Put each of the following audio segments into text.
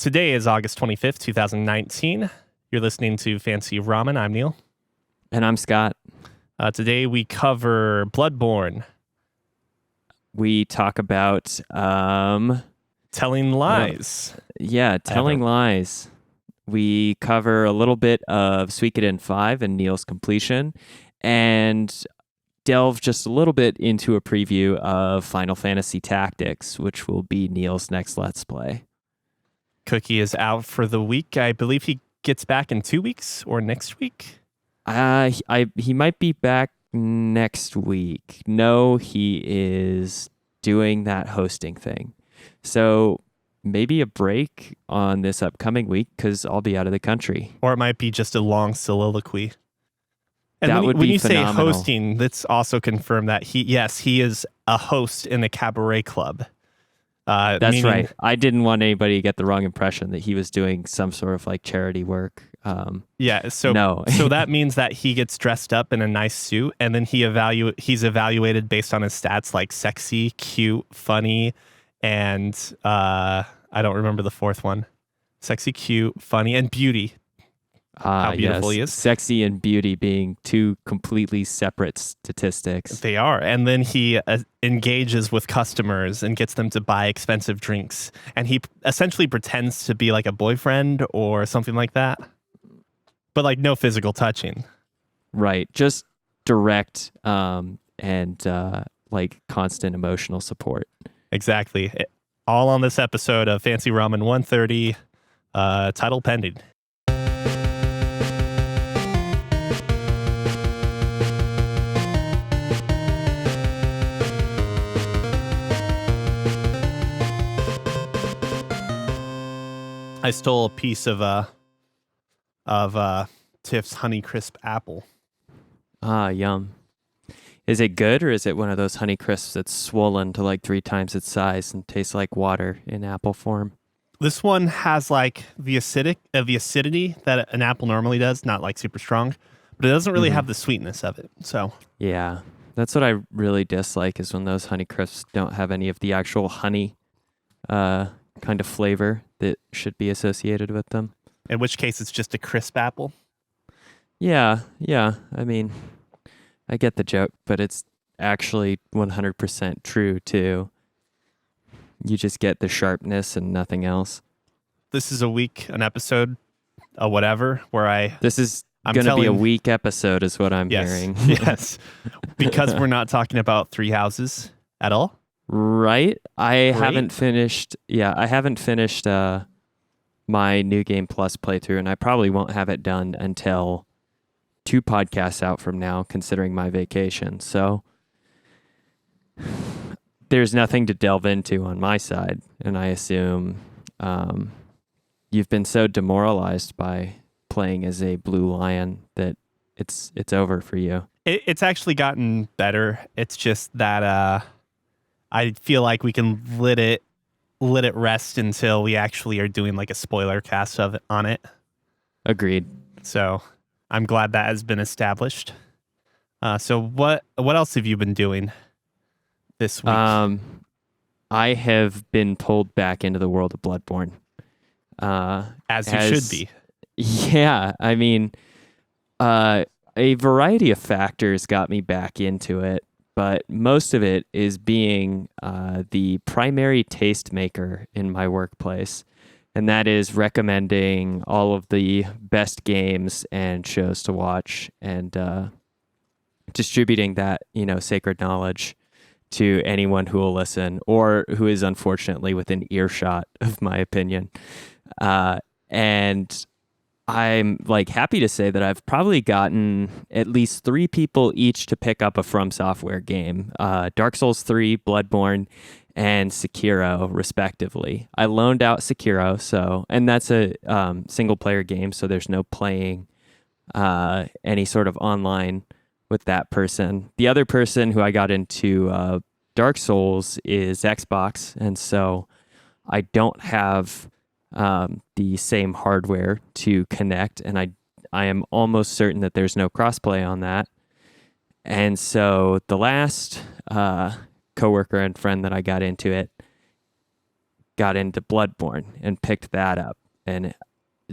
Today is August 25th, 2019. You're listening to Fancy Ramen. I'm Neil. And I'm Scott. Today we cover Bloodborne. We talk about telling lies. Telling lies. We cover a little bit of Suikoden V and Neil's completion, and delve just a little bit into a preview of Final Fantasy Tactics, which will be Neil's next Let's Play. Cuki is out for the week. I believe he gets back in 2 weeks or next week. He might be back next week. No, he is doing that hosting thing. So maybe a break on this upcoming week because I'll be out of the country. Or it might be just a long soliloquy. And that would when be you phenomenal. say hosting, let's also confirm that he is a host in a cabaret club. That's right. I didn't want anybody to get the wrong impression that he was doing some sort of like charity work. So that means that he gets dressed up in a nice suit, and then he's evaluated based on his stats like sexy, cute, funny, and I don't remember the fourth one. Sexy, cute, funny, and beauty. How beautiful he is. Sexy and beauty being two completely separate statistics. They are. And then he engages with customers and gets them to buy expensive drinks. And he essentially pretends to be like a boyfriend or something like that. But like no physical touching. Right. Just direct and like constant emotional support. Exactly. All on this episode of Fancy Ramen 130, title pending. I stole a piece of Tiff's Honeycrisp apple. Ah, yum. Is it good, or is it one of those Honeycrisps that's swollen to like 3 times its size and tastes like water in apple form? This one has like the acidity that an apple normally does, not like super strong, but it doesn't really have the sweetness of it. So yeah, that's what I really dislike is when those Honeycrisps don't have any of the actual honey kind of flavor that should be associated with them. In which case, it's just a crisp apple. Yeah. I mean, I get the joke, but it's actually 100% true too. You just get the sharpness and nothing else. This is an episode, whatever, where This is going to be a weak episode is what I'm hearing. Yes, because we're not talking about Three Houses at all. Right. I haven't finished my New Game Plus playthrough, and I probably won't have it done until 2 podcasts out from now, considering my vacation. So there's nothing to delve into on my side, and I assume you've been so demoralized by playing as a blue lion that it's over for you. It's actually gotten better. It's just that I feel like we can let it rest until we actually are doing like a spoiler cast on it. Agreed. So I'm glad that has been established. So what else have you been doing this week? I have been pulled back into the world of Bloodborne. As you should be. Yeah, I mean, a variety of factors got me back into it. But most of it is being the primary tastemaker in my workplace. And that is recommending all of the best games and shows to watch and distributing that, sacred knowledge to anyone who will listen or who is unfortunately within earshot of my opinion. And I'm happy to say that I've probably gotten at least 3 people each to pick up a From Software game, Dark Souls 3, Bloodborne, and Sekiro, respectively. I loaned out Sekiro, and that's a single player game, so there's no playing any sort of online with that person. The other person who I got into Dark Souls is Xbox, and so I don't have the same hardware to connect, and I am almost certain that there's no crossplay on that. And so the last coworker and friend that I got into it got into Bloodborne and picked that up. And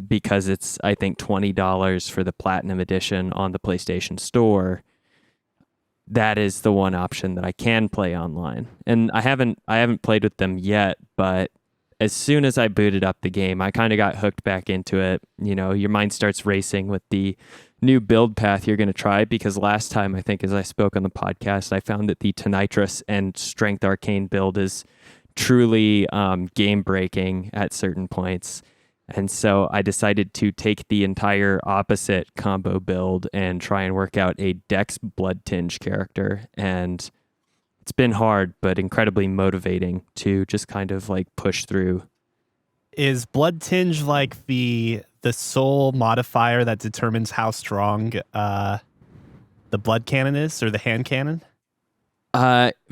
because it's, I think, $20 for the Platinum Edition on the PlayStation Store, that is the one option that I can play online. And I haven't played with them yet, but as soon as I booted up the game, I kind of got hooked back into it. You know, your mind starts racing with the new build path you're going to try, because last time, I think, as I spoke on the podcast, I found that the Tonitrus and Strength Arcane build is truly game breaking at certain points. And so I decided to take the entire opposite combo build and try and work out a Dex Blood Tinge character. And it's been hard, but incredibly motivating to just kind of like push through. Is Blood Tinge like the sole modifier that determines how strong the blood cannon is, or the hand cannon?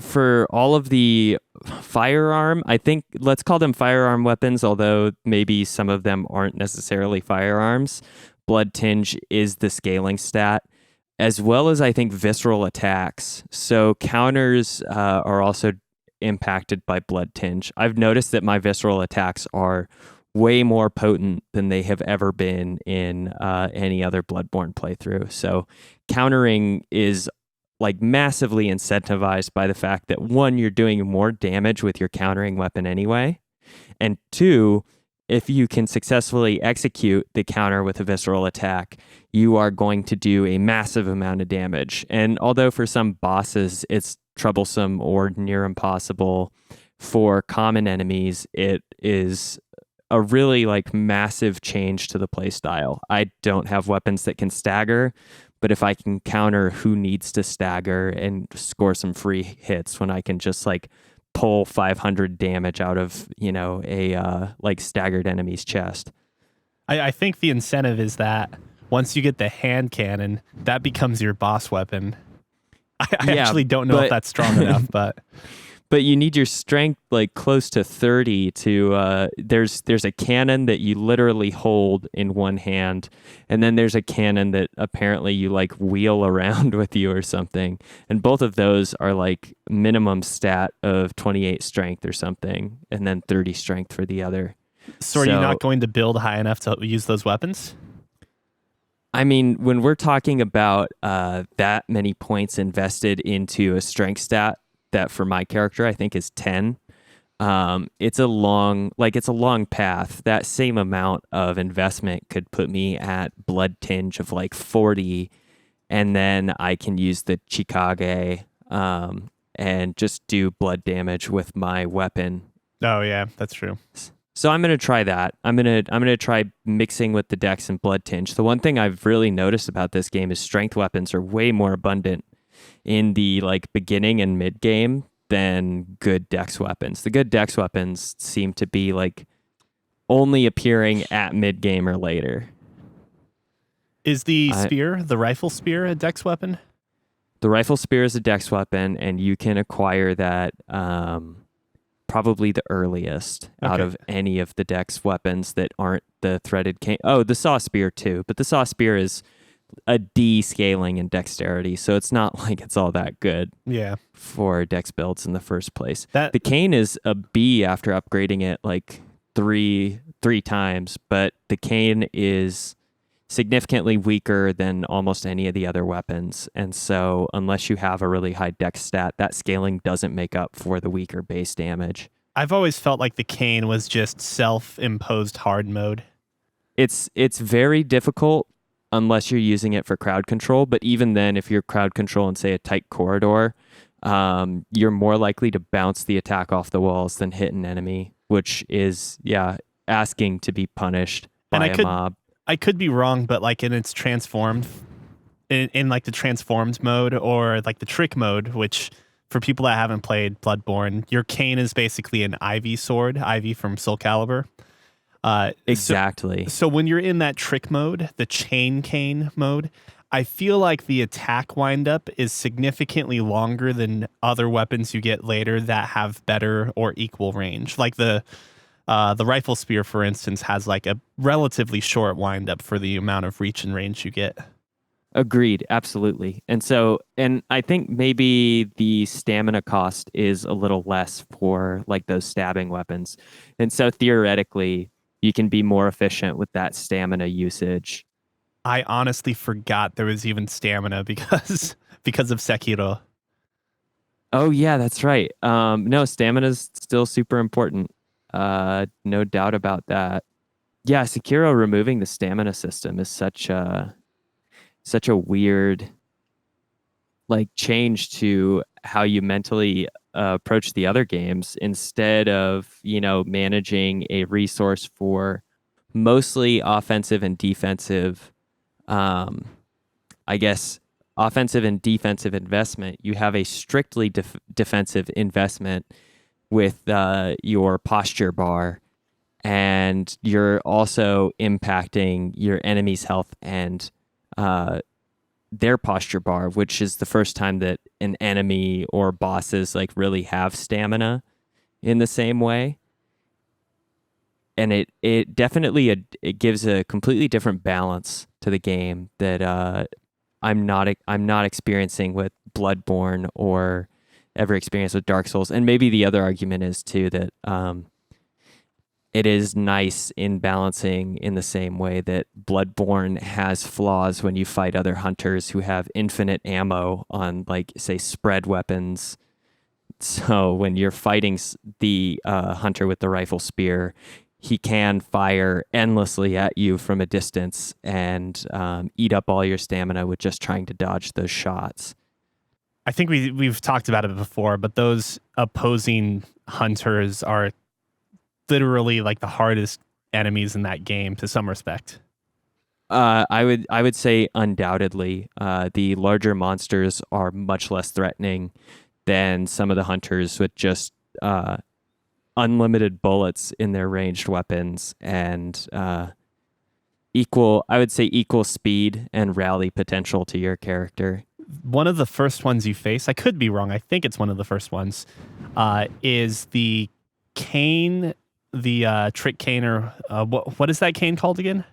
For all of the firearm, I think, let's call them firearm weapons, although maybe some of them aren't necessarily firearms. Blood Tinge is the scaling stat, as well as, I think, visceral attacks. So counters are also impacted by Blood Tinge. I've noticed that my visceral attacks are way more potent than they have ever been in any other Bloodborne playthrough. So countering is like massively incentivized by the fact that, one, you're doing more damage with your countering weapon anyway, and two, if you can successfully execute the counter with a visceral attack, you are going to do a massive amount of damage. And although for some bosses it's troublesome or near impossible, for common enemies it is a really like massive change to the playstyle. I don't have weapons that can stagger, but if I can counter who needs to stagger and score some free hits when I can just like pull 500 damage out of, you know, a like staggered enemy's chest. I think the incentive is that once you get the hand cannon, that becomes your boss weapon. I actually don't know if that's strong enough, but... But you need your strength like close to 30 to, there's a cannon that you literally hold in one hand, and then there's a cannon that apparently you like wheel around with you or something. And both of those are like minimum stat of 28 strength or something, and then 30 strength for the other. So are you not going to build high enough to use those weapons? I mean, when we're talking about that many points invested into a strength stat, that for my character I think is 10. It's a long path. That same amount of investment could put me at Blood Tinge of like 40, and then I can use the Chikage and just do blood damage with my weapon. Oh yeah, that's true. So I'm gonna try that. I'm gonna try mixing with the Dex and Blood Tinge. The one thing I've really noticed about this game is strength weapons are way more abundant in the like beginning and mid game than good Dex weapons. The good Dex weapons seem to be like only appearing at mid game or later. Is the rifle spear, a Dex weapon? The rifle spear is a Dex weapon, and you can acquire that probably the earliest out of any of the Dex weapons that aren't the threaded cane. Oh, the saw spear too, but the saw spear is a D scaling in dexterity, so it's not like it's all that good for Dex builds in the first place. The cane is a B after upgrading it like three times, but the cane is significantly weaker than almost any of the other weapons, and so unless you have a really high Dex stat, that scaling doesn't make up for the weaker base damage. I've always felt like the cane was just self-imposed hard mode. It's very difficult unless you're using it for crowd control. But even then, if you're crowd control in, say, a tight corridor, you're more likely to bounce the attack off the walls than hit an enemy, which is, asking to be punished by a mob. I could be wrong, but like in its transformed, in like the transformed mode or like the trick mode, which for people that haven't played Bloodborne, your cane is basically an Ivy sword, Ivy from Soul Calibur. Exactly. So when you're in that trick mode, the chain cane mode, I feel like the attack windup is significantly longer than other weapons you get later that have better or equal range. Like the rifle spear, for instance, has like a relatively short windup for the amount of reach and range you get. Agreed, absolutely. And I think maybe the stamina cost is a little less for like those stabbing weapons. And so theoretically, you can be more efficient with that stamina usage. I honestly forgot there was even stamina because of Sekiro. Oh yeah, that's right. No, stamina is still super important. No doubt about that. Yeah, Sekiro removing the stamina system is such a weird like change to how you mentally approach the other games instead of, managing a resource for mostly offensive and defensive, um, I guess, offensive and defensive investment. You have a strictly defensive investment with your posture bar, and you're also impacting your enemy's health and uh, their posture bar, which is the first time that an enemy or bosses like really have stamina in the same way. And it definitely it gives a completely different balance to the game that I'm not experiencing with Bloodborne or ever experienced with Dark Souls. And maybe the other argument is too that it is nice in balancing in the same way that Bloodborne has flaws when you fight other hunters who have infinite ammo on, like, say, spread weapons. So when you're fighting the hunter with the rifle spear, he can fire endlessly at you from a distance and eat up all your stamina with just trying to dodge those shots. I think we've talked about it before, but those opposing hunters are literally like the hardest enemies in that game to some respect. I would say undoubtedly, the larger monsters are much less threatening than some of the hunters with just unlimited bullets in their ranged weapons and equal speed and rally potential to your character. One of the first ones you face, I could be wrong, I think it's one of the first ones, is the cane, the trick cane, or what is that cane called again?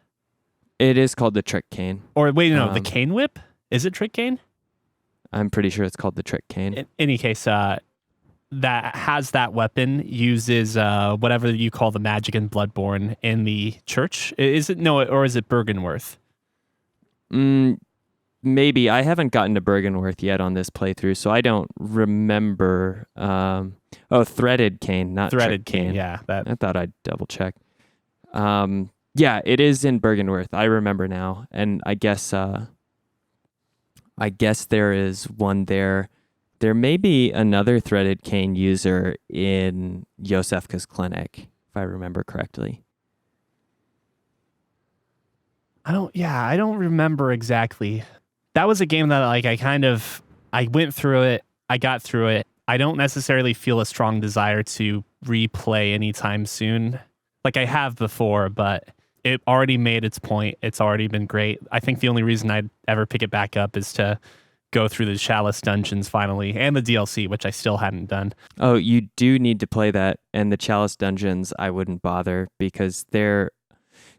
It is called the trick cane. Or wait, no, the cane whip? Is it trick cane? I'm pretty sure it's called the trick cane. In any case, that has that weapon, uses whatever you call the magic in Bloodborne in the church. Is it no, or is it Bergenworth? Maybe. I haven't gotten to Bergenworth yet on this playthrough, so I don't remember. Threaded cane, not Threaded trick cane. Yeah, that. I thought I'd double check. Yeah, it is in Bergenworth. I remember now, and I guess there is one there. There may be another threaded cane user in Yosefka's clinic, if I remember correctly. I don't remember exactly. That was a game that like I went through it, I got through it. I don't necessarily feel a strong desire to replay anytime soon. Like I have before, but it already made its point. It's already been great. I think the only reason I'd ever pick it back up is to go through the Chalice dungeons finally, and the DLC, which I still hadn't done. Oh, you do need to play that, and the Chalice dungeons I wouldn't bother because they're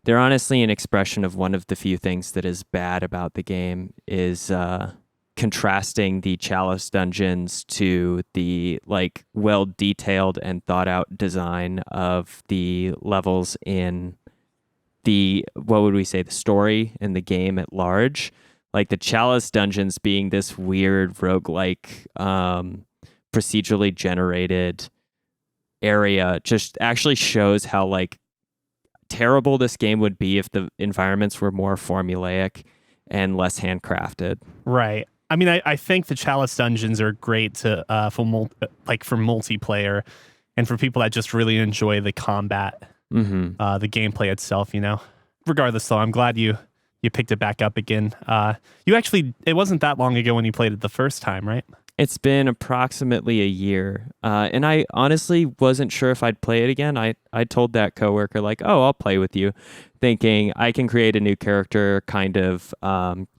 honestly an expression of one of the few things that is bad about the game is contrasting the Chalice dungeons to the like well detailed and thought out design of the levels in the, what would we say, the story in the game at large. Like the Chalice dungeons being this weird roguelike procedurally generated area just actually shows how like terrible this game would be if the environments were more formulaic and less handcrafted. Right. I mean, I think the Chalice dungeons are great to for multiplayer and for people that just really enjoy the combat, the gameplay itself. Regardless, though, I'm glad you picked it back up again. It wasn't that long ago when you played it the first time, right? It's been approximately a year, and I honestly wasn't sure if I'd play it again. I told that coworker, like, oh, I'll play with you, thinking I can create a new character, kind of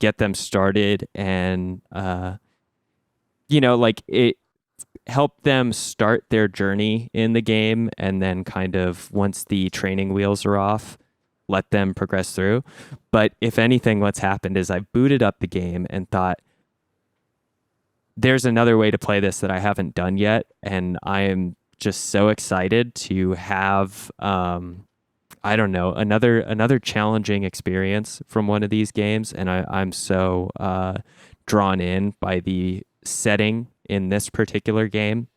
get them started, and, like it help them start their journey in the game, and then kind of once the training wheels are off, let them progress through. But if anything, what's happened is I booted up the game and thought, there's another way to play this that I haven't done yet. And I am just so excited to have, I don't know, another challenging experience from one of these games. And I'm so drawn in by the setting in this particular game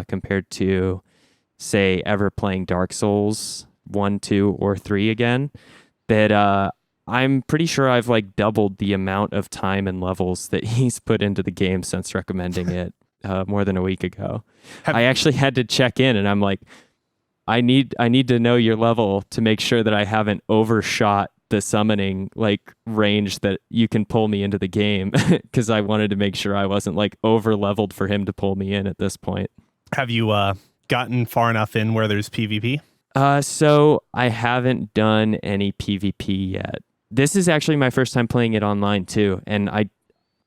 compared to, say, ever playing Dark Souls 1, 2, or 3 again, that I'm pretty sure I've like doubled the amount of time and levels that he's put into the game since recommending it more than a week ago. I actually had to check in, and I'm like, I need to know your level to make sure that I haven't overshot the summoning like range that you can pull me into the game, because I wanted to make sure I wasn't like over leveled for him to pull me in at this point. Have you gotten far enough in where there's PvP? So I haven't done any PvP yet. This is actually my first time playing it online too, and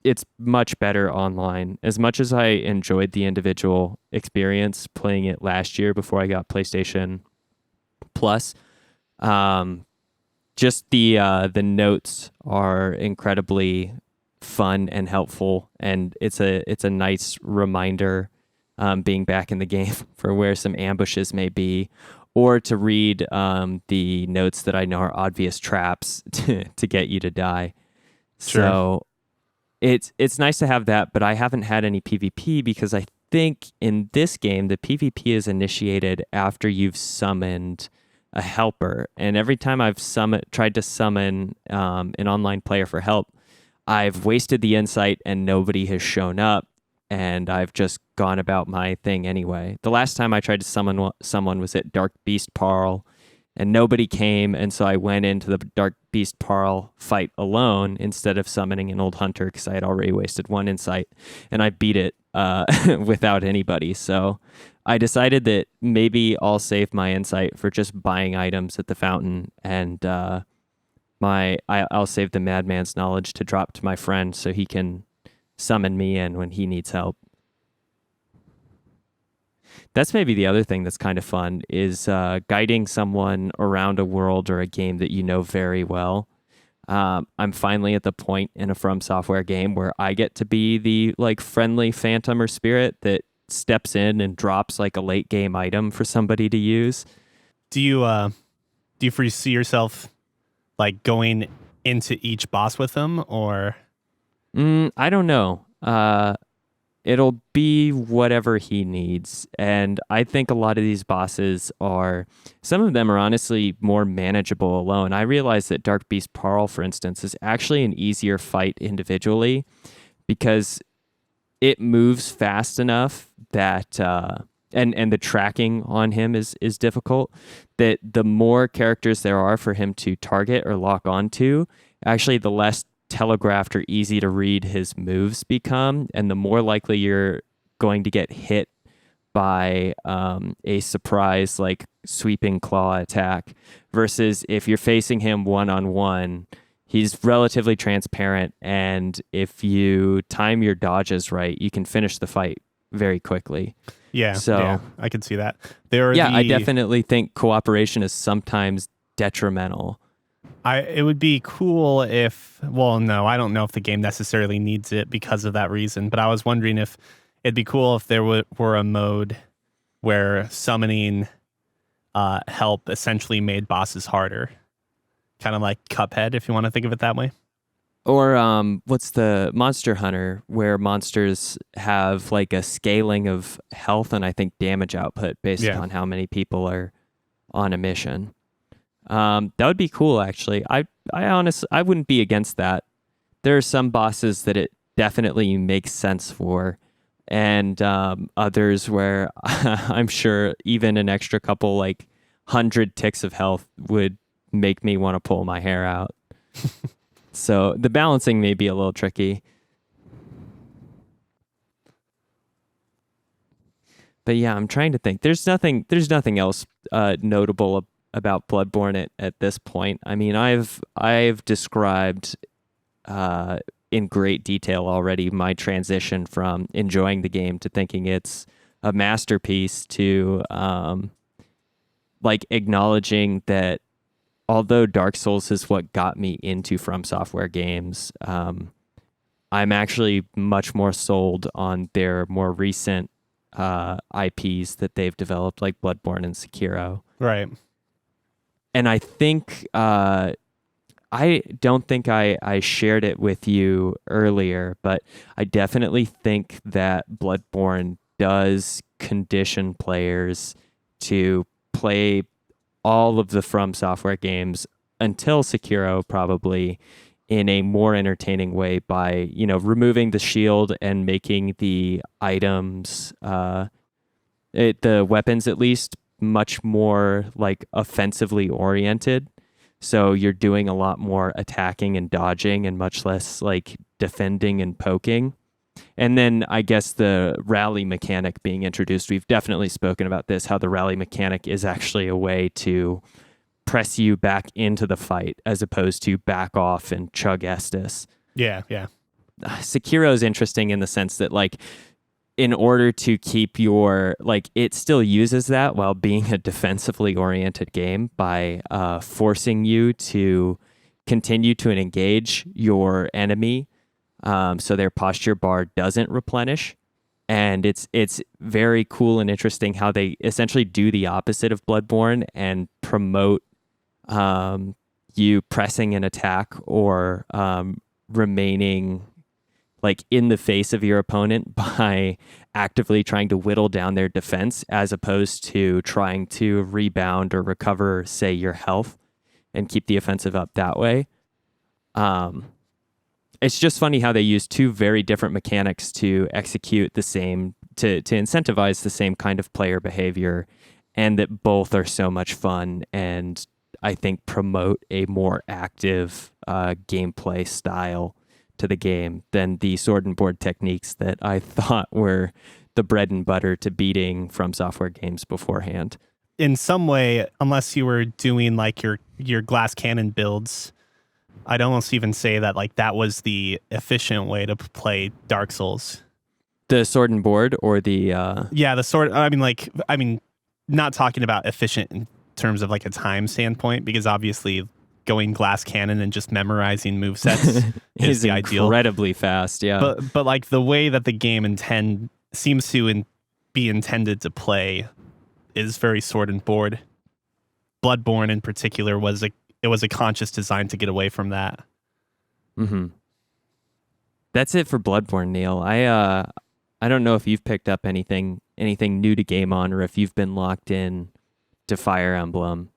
it's much better online. As much as I enjoyed the individual experience playing it last year before I got PlayStation Plus, just the notes are incredibly fun and helpful, and it's a nice reminder being back in the game for where some ambushes may be, or to read the notes that I know are obvious traps to get you to die. Sure. So it's nice to have that, but I haven't had any PvP because I think in this game the PvP is initiated after you've summoned a helper, and every time I've tried to summon an online player for help, I've wasted the insight and nobody has shown up, and I've just gone about my thing anyway. The last time I tried to summon someone was at Dark Beast Parl, and nobody came, and so I went into the Dark Beast Parl fight alone instead of summoning an old hunter because I had already wasted one insight, and I beat it without anybody. So I decided that maybe I'll save my insight for just buying items at the fountain, and I'll save the madman's knowledge to drop to my friend so he can summon me in when he needs help. That's maybe the other thing that's kind of fun is guiding someone around a world or a game that you know very well. I'm finally at the point in a From Software game where I get to be the like friendly phantom or spirit that steps in and drops like a late game item for somebody to use. Do you foresee yourself like going into each boss with them, or? I don't know. It'll be whatever he needs. And I think a lot of these bosses some of them are honestly more manageable alone. I realize that Dark Beast Parl, for instance, is actually an easier fight individually because it moves fast enough that, and the tracking on him is difficult, that the more characters there are for him to target or lock onto, actually the less telegraphed or easy to read his moves become, and the more likely you're going to get hit by a surprise like sweeping claw attack, versus if you're facing him one-on-one, he's relatively transparent, and if you time your dodges right, you can finish the fight very quickly. Yeah, I can see that. I definitely think cooperation is sometimes detrimental. It would be cool if, well, no, I don't know if the game necessarily needs it because of that reason, but I was wondering if it'd be cool if there were a mode where summoning help essentially made bosses harder. Kind of like Cuphead, if you want to think of it that way. Or what's the Monster Hunter, where monsters have like a scaling of health and I think damage output based on how many people are on a mission. That would be cool, actually. I honestly, I wouldn't be against that. There are some bosses that it definitely makes sense for, and others where I'm sure even an extra couple, like 100 ticks of health would make me want to pull my hair out. So the balancing may be a little tricky. But yeah, I'm trying to think. There's nothing else notable about Bloodborne at this point. I mean, I've described in great detail already my transition from enjoying the game to thinking it's a masterpiece to like acknowledging that although Dark Souls is what got me into From Software games, I'm actually much more sold on their more recent IPs that they've developed, like Bloodborne and Sekiro. Right. And I think I don't think I shared it with you earlier, but I definitely think that Bloodborne does condition players to play all of the From Software games until Sekiro, probably, in a more entertaining way by, removing the shield and making the items, the weapons at least, much more like offensively oriented. So you're doing a lot more attacking and dodging and much less like defending and poking. And then I guess the rally mechanic being introduced, we've definitely spoken about this, how the rally mechanic is actually a way to press you back into the fight as opposed to back off and chug Estus. Yeah, yeah. Sekiro is interesting in the sense that, like, in order to keep your, like, it still uses that while being a defensively oriented game by forcing you to continue to engage your enemy, so their posture bar doesn't replenish. And it's very cool and interesting how they essentially do the opposite of Bloodborne and promote you pressing an attack or remaining like in the face of your opponent by actively trying to whittle down their defense, as opposed to trying to rebound or recover, say, your health and keep the offensive up that way. It's just funny how they use two very different mechanics to execute the same, to incentivize the same kind of player behavior, and that both are so much fun and I think promote a more active gameplay style to the game than the sword and board techniques that I thought were the bread and butter to beating From Software games beforehand. In some way, unless you were doing like your glass cannon builds, I'd almost even say that like that was the efficient way to play Dark Souls. The sword and board or the the sword. I mean, not talking about efficient in terms of like a time standpoint, because obviously going glass cannon and just memorizing movesets is the ideal. Incredibly fast, yeah. But like the way that the game seems to be intended to play is very sword and board. Bloodborne in particular was a conscious design to get away from that. Mm-hmm. That's it for Bloodborne, Neil. I don't know if you've picked up anything new to game on, or if you've been locked in to Fire Emblem.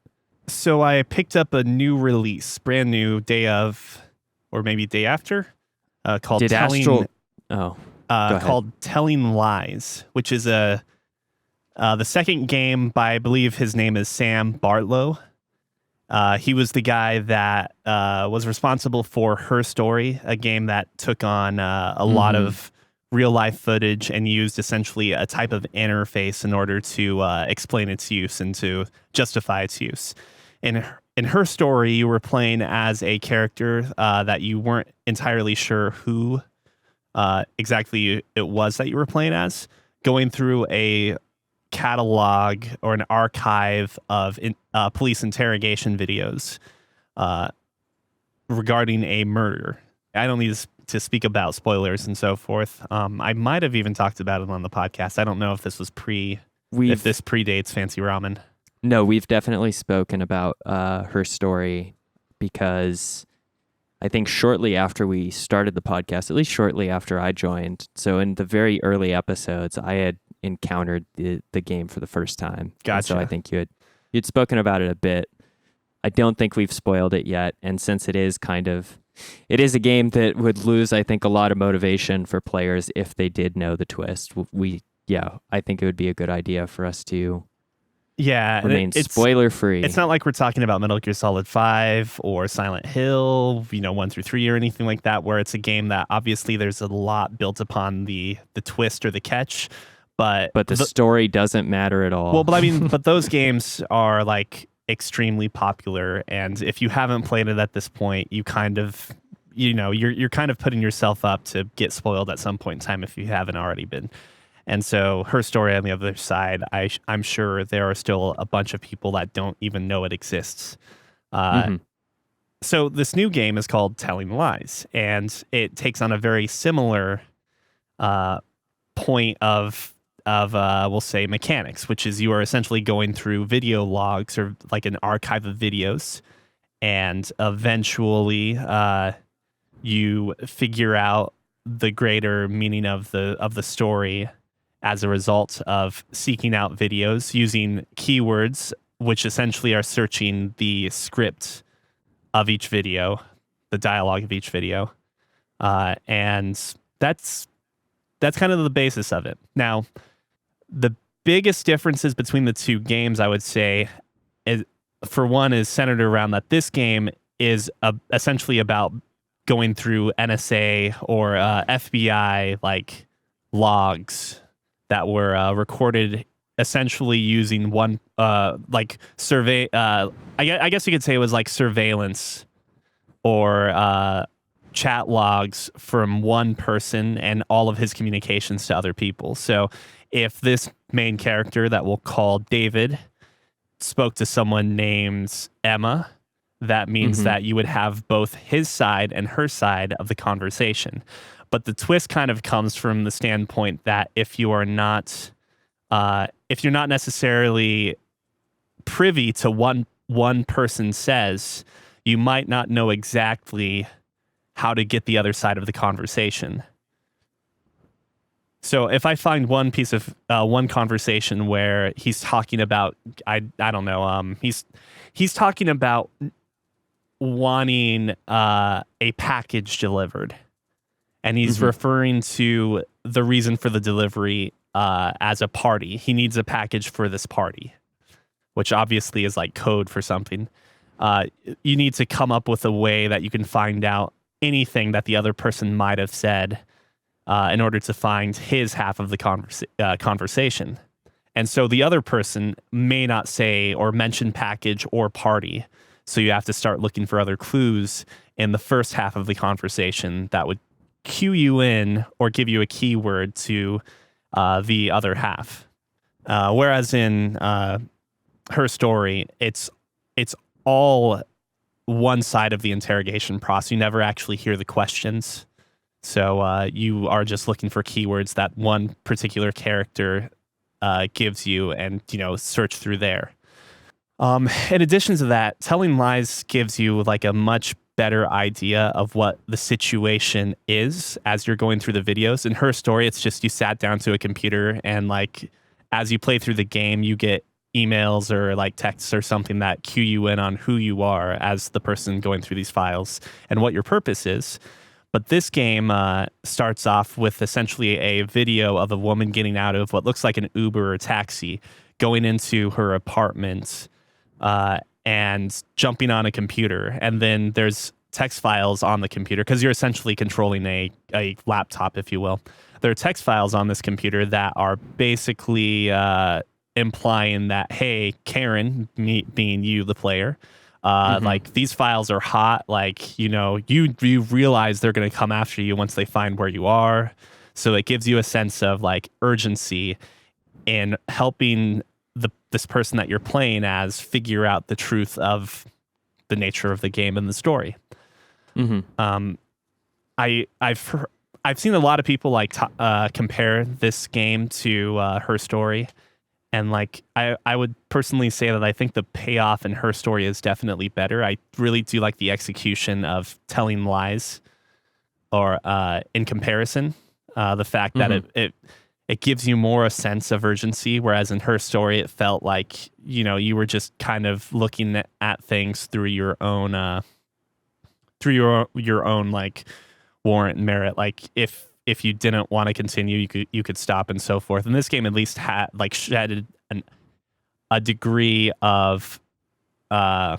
So I picked up a new release, brand new, day of, or maybe day after, called Telling Lies, which is the second game by, I believe his name is Sam Bartlow. He was the guy that was responsible for Her Story, a game that took on a lot of real life footage and used essentially a type of interface in order to explain its use and to justify its use. In Her Story, you were playing as a character that you weren't entirely sure who exactly it was that you were playing as, going through a catalog or an archive of police interrogation videos regarding a murder. I don't need to speak about spoilers and so forth. I might have even talked about it on the podcast. I don't know if this was if this predates Fancy Ramen. No, we've definitely spoken about Her Story, because I think shortly after we started the podcast, at least shortly after I joined, so in the very early episodes, I had encountered the game for the first time. Gotcha. And so I think you'd spoken about it a bit. I don't think we've spoiled it yet, and since it is a game that would lose, I think, a lot of motivation for players if they did know the twist. I think it would be a good idea for us to remain spoiler free. It's not like we're talking about Metal Gear Solid 5 or Silent Hill, 1 through 3 or anything like that, where it's a game that obviously there's a lot built upon the twist or the catch, but the story doesn't matter at all. Well, but I mean, but those games are like extremely popular, and if you haven't played it at this point, you kind of you're kind of putting yourself up to get spoiled at some point in time if you haven't already been. And so Her Story, on the other side, I'm sure there are still a bunch of people that don't even know it exists. Uh, so this new game is called Telling Lies, and it takes on a very similar point of we'll say mechanics, which is you are essentially going through video logs or like an archive of videos, and eventually you figure out the greater meaning of the story as a result of seeking out videos using keywords, which essentially are searching the script of each video, the dialogue of each video, and that's kind of the basis of it. Now, the biggest differences between the two games, I would say, is, for one, is centered around that this game is essentially about going through NSA or FBI like logs that were recorded essentially using one like survey. I guess you could say it was like surveillance or chat logs from one person and all of his communications to other people. So if this main character that we'll call David spoke to someone named Emma, that means that you would have both his side and her side of the conversation. But the twist kind of comes from the standpoint that if you're not necessarily privy to one person says, you might not know exactly how to get the other side of the conversation. So if I find one piece of one conversation where he's talking about, I don't know, he's talking about wanting a package delivered, and he's referring to the reason for the delivery as a party. He needs a package for this party, which obviously is like code for something. You need to come up with a way that you can find out anything that the other person might have said in order to find his half of the conversation. And so the other person may not say or mention package or party. So you have to start looking for other clues in the first half of the conversation that would cue you in or give you a keyword to the other half. Whereas in her story, it's all one side of the interrogation process. You never actually hear the questions. So you are just looking for keywords that one particular character gives you and, search through there. In addition to that, Telling Lies gives you like a much better idea of what the situation is as you're going through the videos. In her story, it's just you sat down to a computer and like as you play through the game, you get emails or like texts or something that cue you in on who you are as the person going through these files and what your purpose is. But this game starts off with essentially a video of a woman getting out of what looks like an Uber or taxi, going into her apartment and jumping on a computer. And then there's text files on the computer because you're essentially controlling a laptop, if you will. There are text files on this computer that are basically implying that, hey, Karen, me being you, the player, like these files are hot. Like, you realize they're going to come after you once they find where you are. So it gives you a sense of like urgency in helping this person that you're playing as figure out the truth of the nature of the game and the story. I've seen a lot of people like compare this game to her story. And like I would personally say that I think the payoff in her story is definitely better. I really do like the execution of Telling Lies, or in comparison, the fact that it gives you more a sense of urgency, whereas in her story it felt like you were just kind of looking at things through your own like warrant and merit. Like if you didn't want to continue, you could stop and so forth. And this game at least had like shedded a degree of I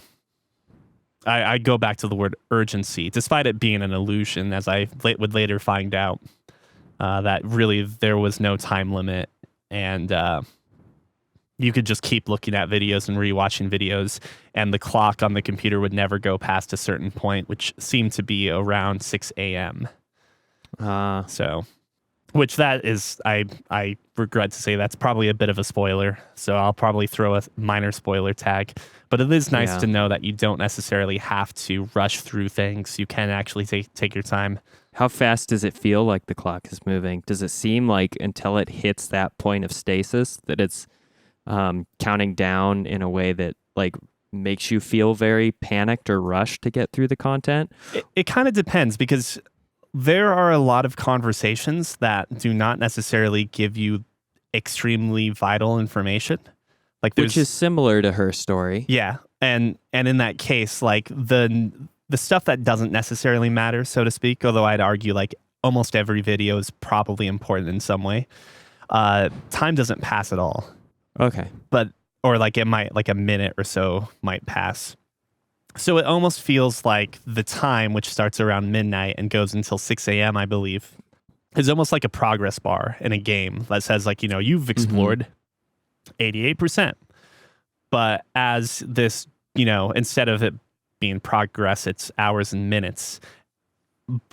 go back to the word urgency, despite it being an illusion, as I would later find out that really there was no time limit, and you could just keep looking at videos and rewatching videos, and the clock on the computer would never go past a certain point, which seemed to be around 6 a.m. So which that is, I regret to say that's probably a bit of a spoiler. So I'll probably throw a minor spoiler tag. But it is nice Yeah. to know that you don't necessarily have to rush through things. You can actually take your time. How fast does it feel like the clock is moving? Does it seem like until it hits that point of stasis that it's counting down in a way that like makes you feel very panicked or rushed to get through the content? It kind of depends, because there are a lot of conversations that do not necessarily give you extremely vital information. Like Which is similar to her story. yeah, and in that case, like the stuff that doesn't necessarily matter, so to speak, although I'd argue like almost every video is probably important in some way. Time doesn't pass at all. Okay. But or like it might, like a minute or so might pass. So it almost feels like the time, which starts around midnight and goes until 6 a.m., I believe, is almost like a progress bar in a game that says, like, you've explored 88%. But as this, instead of it being progress, it's hours and minutes.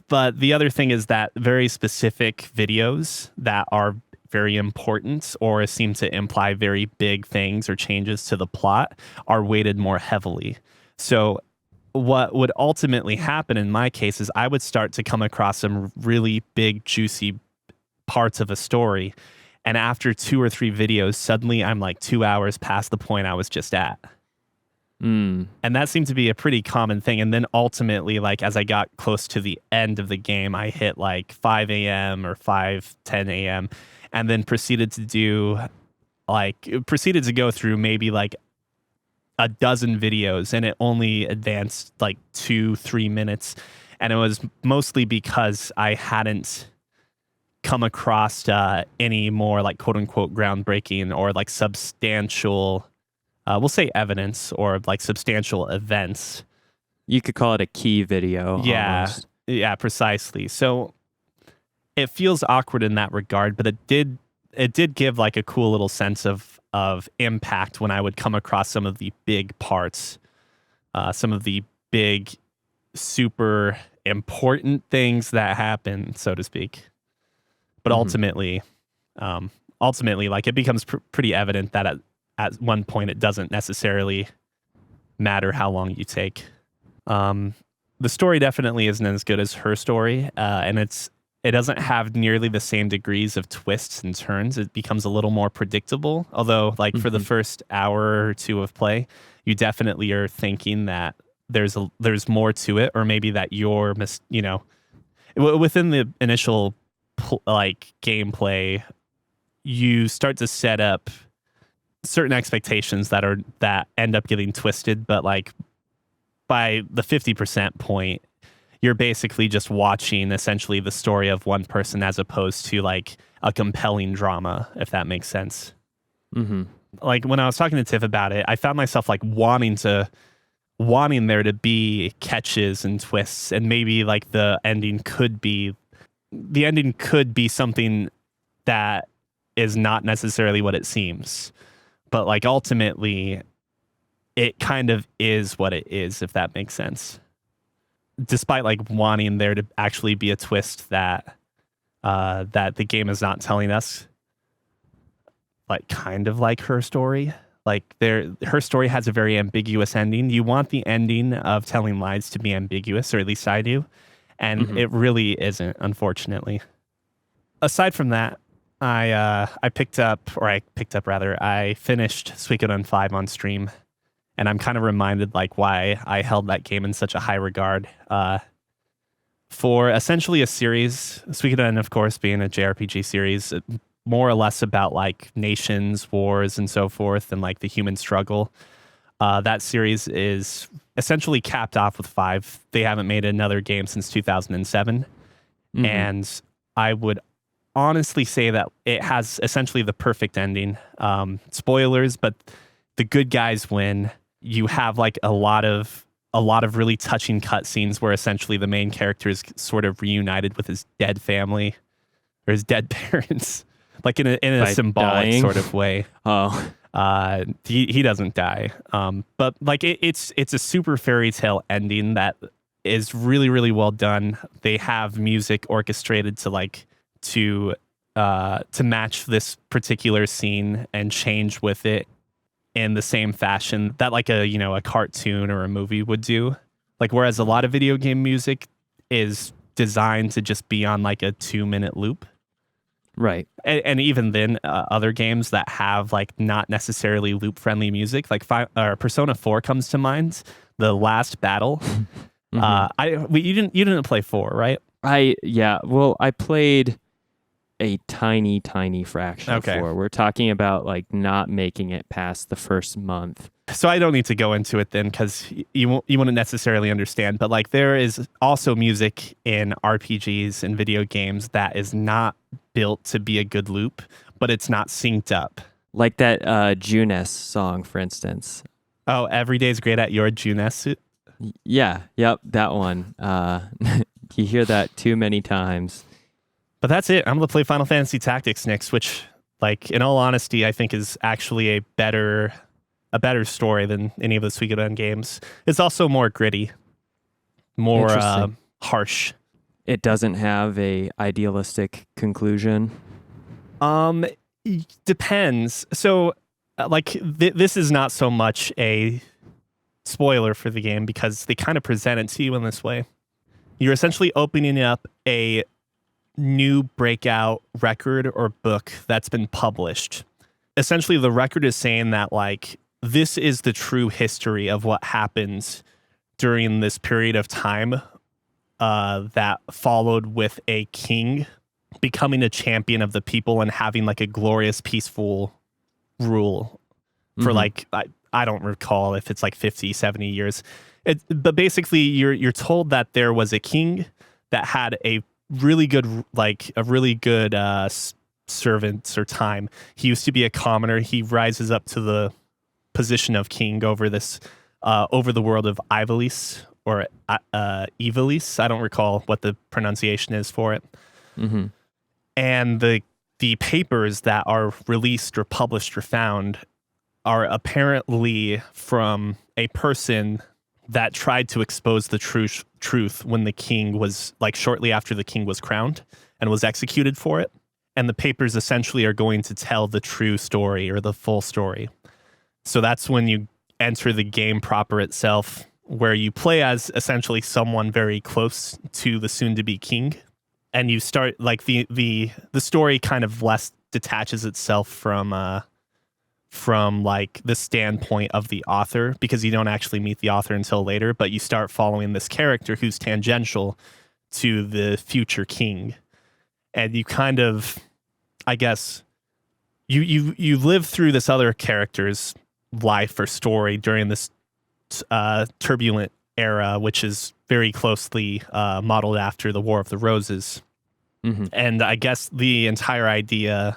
But the other thing is that very specific videos that are very important or seem to imply very big things or changes to the plot are weighted more heavily. So what would ultimately happen in my case is I would start to come across some really big, juicy parts of a story. And after 2 or 3 videos, suddenly I'm like 2 hours past the point I was just at. And that seemed to be a pretty common thing. And then ultimately, like as I got close to the end of the game, I hit like 5 a.m. or 5:10 a.m. and then proceeded to go through maybe like a dozen videos, and it only advanced like 2-3 minutes. And it was mostly because I hadn't come across any more like quote unquote groundbreaking or like substantial we'll say evidence or like substantial events. You could call it a key video. Yeah. Almost. Yeah, precisely. So it feels awkward in that regard, but it did give like a cool little sense of impact when I would come across some of the big parts, some of the big, super important things that happen, so to speak. But ultimately, like it becomes pretty evident that at one point it doesn't necessarily matter how long you take. The story definitely isn't as good as her story, and it doesn't have nearly the same degrees of twists and turns. It becomes a little more predictable. Although, like for the first hour or two of play, you definitely are thinking that there's more to it, or maybe that you're within the initial like gameplay, you start to set up certain expectations that end up getting twisted. But like by the 50% point, you're basically just watching essentially the story of one person as opposed to like a compelling drama, if that makes sense. Like when I was talking to Tiff about it, I found myself like wanting there to be catches and twists, and maybe like the ending could be something that is not necessarily what it seems. But like ultimately, it kind of is what it is, if that makes sense. Despite like wanting there to actually be a twist that the game is not telling us, like kind of like her story. Like her story has a very ambiguous ending. You want the ending of Telling Lies to be ambiguous, or at least I do, and it really isn't, unfortunately. Aside from that, I finished Suikoden V on stream, and I'm kind of reminded like why I held that game in such a high regard. For essentially a series, Suikoden, of course, being a JRPG series, more or less about like nations, wars, and so forth, and like the human struggle. That series is essentially capped off with 5. They haven't made another game since 2007, and I would honestly say that it has essentially the perfect ending. Spoilers, but the good guys win. You have like a lot of really touching cutscenes where essentially the main character is sort of reunited with his dead family or his dead parents, like in a symbolic dying? sort of way. He doesn't die, but like it's a super fairy tale ending that is really, really well done. They have music orchestrated to to match this particular scene and change with it in the same fashion that like a cartoon or a movie would do. Like whereas a lot of video game music is designed to just be on like a 2-minute loop. Right. And even then, other games that have like not necessarily loop friendly music, like Persona 4 comes to mind. The last battle. You didn't play 4, right? Well, I played a tiny fraction of 4. We're talking about like not making it past the first month. So I don't need to go into it then because you wouldn't necessarily understand. But like there is also music in RPGs and video games that is not built to be a good loop, but it's not synced up. Like that Junes song, for instance. Oh, Every Day's Great at Your Junes. Yeah, yep, that one. You hear that too many times. But that's it. I'm going to play Final Fantasy Tactics next, which, like, in all honesty, I think is actually a better story than any of the Suikoden games. It's also more gritty, more harsh. It doesn't have a idealistic conclusion. Depends. So, this is not so much a spoiler for the game because they kind of present it to you in this way. You're essentially opening up a new breakout record or book that's been published. Essentially, the record is saying that like this is the true history of what happens during this period of time that followed with a king becoming a champion of the people and having like a glorious, peaceful rule for like I don't recall if it's like 50, 70 years. But basically, you're told that there was a king that had a really good servants or time. He used to be a commoner. He rises up to the position of king over this over the world of Ivalis or Evilis. I don't recall what the pronunciation is for it. And the papers that are released or published or found are apparently from a person that tried to expose the truth when the king was, like, shortly after the king was crowned and was executed for it. And the papers essentially are going to tell the true story or the full story. So that's when you enter the game proper itself, where you play as essentially someone very close to the soon-to-be king. And you start, like, the story kind of less detaches itself from like the standpoint of the author, because you don't actually meet the author until later, but you start following this character who's tangential to the future king. And you kind of, I guess, you live through this other character's life or story during this turbulent era, which is very closely modeled after the War of the Roses. And I guess the entire idea,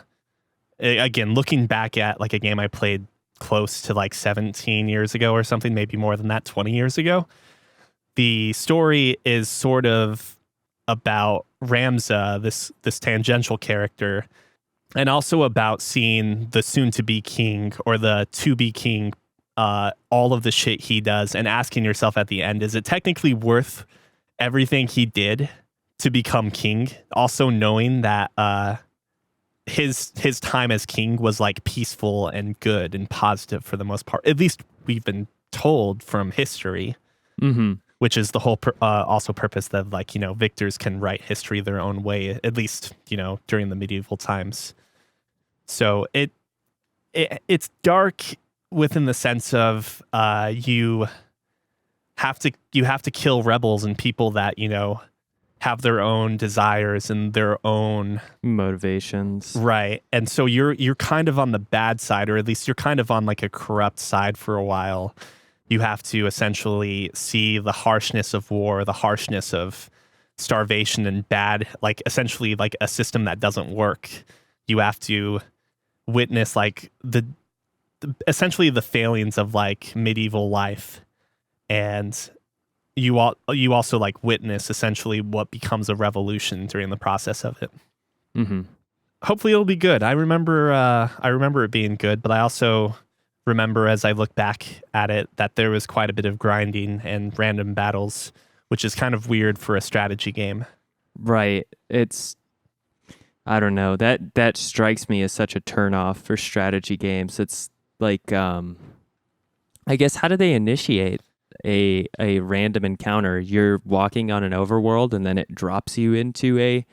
again, looking back at like a game I played close to like 17 years ago or something, maybe more than that, 20 years ago, the story is sort of about Ramza, this tangential character, and also about seeing the soon-to-be king or the to-be king, all of the shit he does, and asking yourself at the end, is it technically worth everything he did to become king? Also knowing that his time as king was like peaceful and good and positive for the most part. At least we've been told from history, which is the whole also purpose that, like, you know, victors can write history their own way, at least, you know, during the medieval times. So it's dark within the sense of you have to kill rebels and people that, you know, have their own desires and their own motivations. Right. And so you're kind of on the bad side, or at least you're kind of on like a corrupt side for a while. You have to essentially see the harshness of war, the harshness of starvation and bad, like essentially like a system that doesn't work. You have to witness like essentially the failings of like medieval life. And you also like witness essentially what becomes a revolution during the process of it. Hopefully it'll be good. I remember it being good, but I also remember as I look back at it that there was quite a bit of grinding and random battles, which is kind of weird for a strategy game. Right. I don't know. That strikes me as such a turnoff for strategy games. It's like I guess how do they initiate a random encounter? You're walking on an overworld and then it drops you into a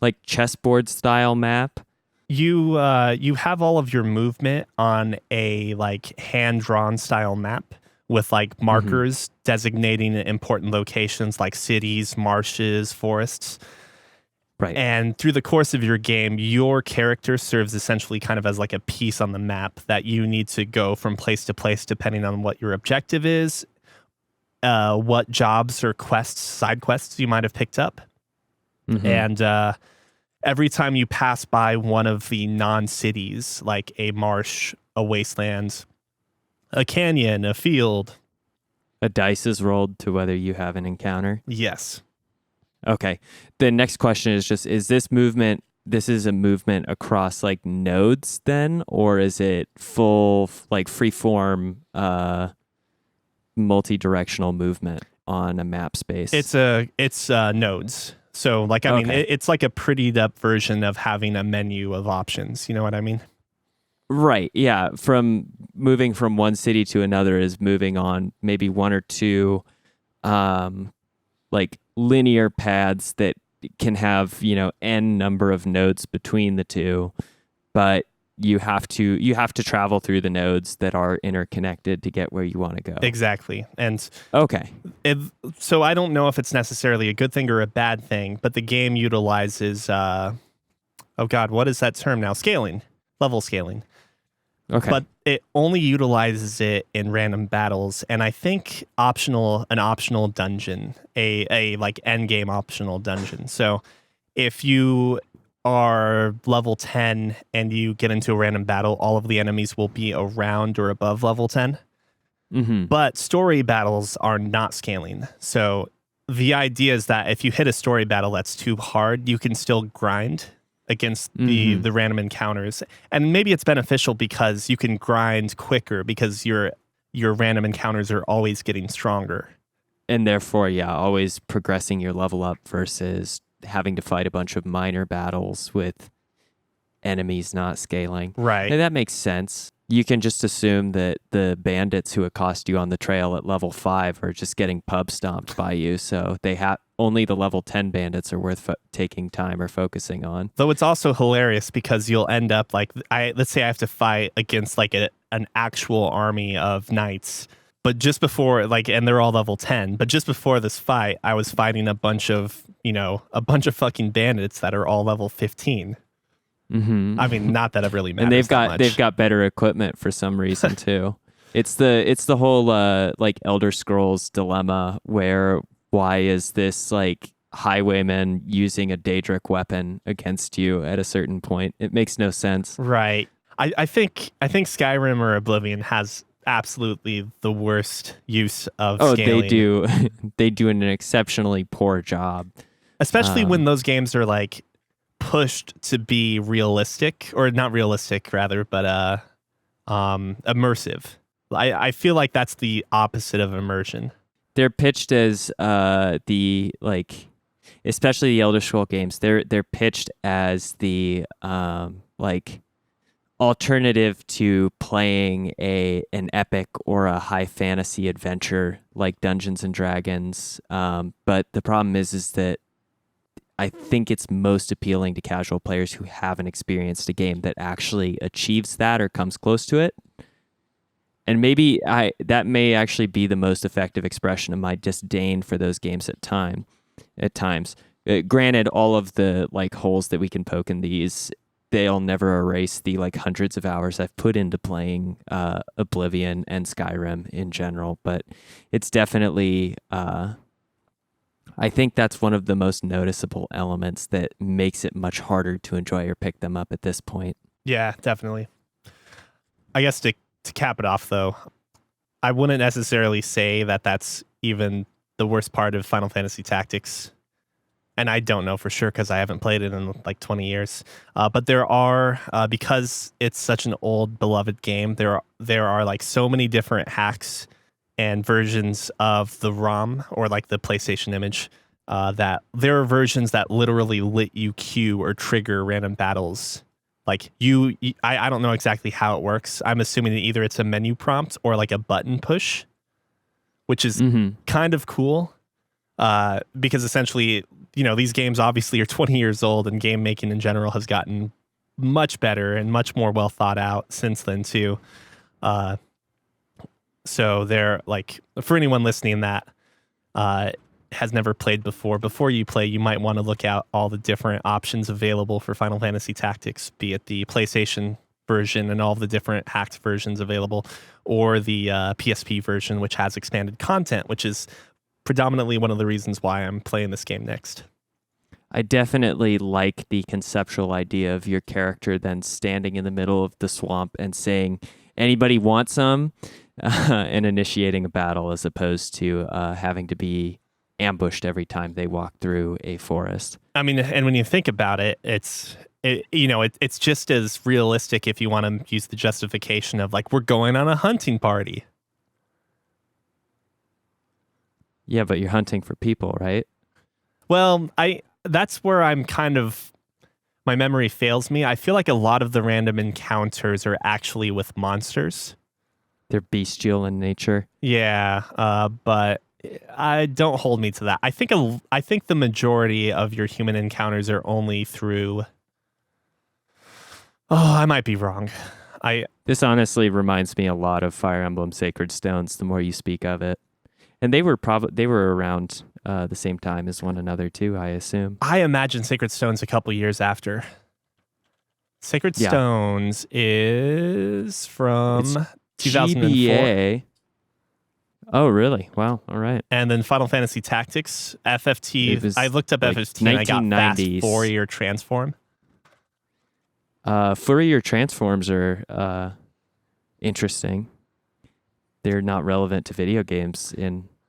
like chessboard style map. You have all of your movement on a like hand drawn style map with like Mm-hmm. markers designating important locations like cities, marshes, forests. Right. And through the course of your game, your character serves essentially kind of as like a piece on the map that you need to go from place to place depending on what your objective is, what jobs or quests, side quests you might have picked up. Mm-hmm. And every time you pass by one of the non-cities, like a marsh, a wasteland, a canyon, a field. A dice is rolled to whether you have an encounter. Yes. Okay. The next question is just, is this movement, this is a movement across like nodes then, or is it full, like free form, multi-directional movement on a map space? It's nodes. So like, I mean, Okay. it's like a prettied up version of having a menu of options. You know what I mean? Right. Yeah. From moving from one city to another is moving on maybe one or two, like linear paths that can have, n number of nodes between the two, but you have to travel through the nodes that are interconnected to get where you want to go. Exactly. And Okay. it, so I don't know if it's necessarily a good thing or a bad thing, but the game utilizes, oh God, what is that term now? Scaling, level scaling. Okay. But it only utilizes it in random battles, and I think an optional dungeon, a like end game optional dungeon. So if you are level 10 and you get into a random battle, all of the enemies will be around or above level 10. Mm-hmm. But story battles are not scaling. So the idea is that if you hit a story battle that's too hard, you can still grind against Mm-hmm. the random encounters. And maybe it's beneficial because you can grind quicker because your random encounters are always getting stronger. And therefore, yeah, always progressing your level up versus having to fight a bunch of minor battles with enemies not scaling. Right. And that makes sense. You can just assume that the bandits who accost you on the trail at level 5 are just getting pub stomped by you. So they have only the level 10 bandits are worth taking time or focusing on. Though it's also hilarious because you'll end up like let's say I have to fight against like an actual army of knights, but just before and they're all level 10, but just before this fight, I was fighting a bunch of fucking bandits that are all level 15. Mm-hmm. I mean, not that it really matters. And they've that much. they've got better equipment for some reason too. It's the whole like Elder Scrolls dilemma where why is this like highwayman using a Daedric weapon against you at a certain point? It makes no sense. Right. I think Skyrim or Oblivion has absolutely the worst use of scaling. They do they do an exceptionally poor job. Especially when those games are like pushed to be realistic, or not realistic rather, but immersive. I feel like that's the opposite of immersion. They're pitched as the like, especially the Elder Scroll games. They're pitched as the like alternative to playing an epic or a high fantasy adventure like Dungeons and Dragons. But the problem is that I think it's most appealing to casual players who haven't experienced a game that actually achieves that or comes close to it. And maybe that may actually be the most effective expression of my disdain for those games at times. Granted, all of the like holes that we can poke in these, they'll never erase the like hundreds of hours I've put into playing Oblivion and Skyrim in general. But it's definitely I think that's one of the most noticeable elements that makes it much harder to enjoy or pick them up at this point. Yeah, definitely. I guess to cap it off, though, I wouldn't necessarily say that that's even the worst part of Final Fantasy Tactics. And I don't know for sure because I haven't played it in like 20 years. But there are, because it's such an old, beloved game, there are like so many different hacks and versions of the ROM, or like the PlayStation image, that there are versions that literally let you queue or trigger random battles. Like I don't know exactly how it works. I'm assuming that either it's a menu prompt or like a button push, which is kind of cool. Because essentially, these games obviously are 20 years old, and game making in general has gotten much better and much more well thought out since then too. So they're like, for anyone listening that has never played before you play, you might want to look out all the different options available for Final Fantasy Tactics, be it the PlayStation version and all the different hacked versions available, or the PSP version, which has expanded content, which is predominantly one of the reasons why I'm playing this game next. I definitely like the conceptual idea of your character then standing in the middle of the swamp and saying, anybody want some? And initiating a battle, as opposed to having to be ambushed every time they walk through a forest. I mean, and when you think about it, it's just as realistic if you want to use the justification of like, we're going on a hunting party. Yeah, but you're hunting for people, right? Well, that's where I'm kind of, my memory fails me. I feel like a lot of the random encounters are actually with monsters. They're bestial in nature. Yeah, but I don't hold me to that. I think the majority of your human encounters are only through. Oh, I might be wrong. This honestly reminds me a lot of Fire Emblem Sacred Stones. The more you speak of it, and they were around the same time as one another too, I assume. I imagine Sacred Stones a couple years after. Sacred Stones is from 2004. GBA. Oh, really? Wow. All right. And then Final Fantasy Tactics, FFT. I looked up like FFT and I got fast 1990s. Fourier transform. Fourier transforms are interesting. They're not relevant to video games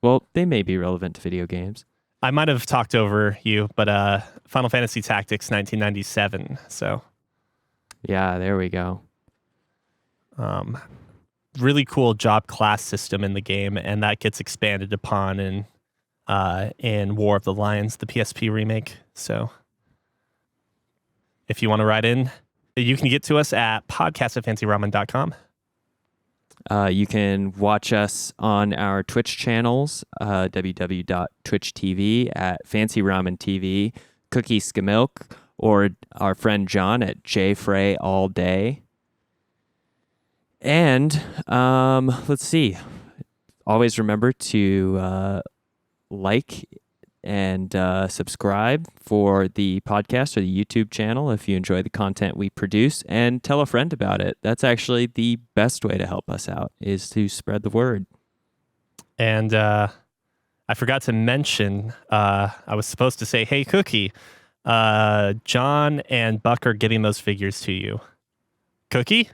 well, they may be relevant to video games. I might have talked over you, but Final Fantasy Tactics 1997. So yeah, there we go. Really cool job class system in the game, and that gets expanded upon in War of the Lions, the PSP remake. So if you want to write in, you can get to us at podcast@fancyramen.com. You can watch us on our Twitch channels, www.twitch.tv at Fancy Ramen TV, Cookie Skimilk, or our friend John at JFrey All Day. And let's see. Always remember to like and subscribe for the podcast or the YouTube channel if you enjoy the content we produce, and tell a friend about it. That's actually the best way to help us out, is to spread the word. And I forgot to mention, I was supposed to say, hey, Cookie, John and Buck are getting those figures to you. Cookie?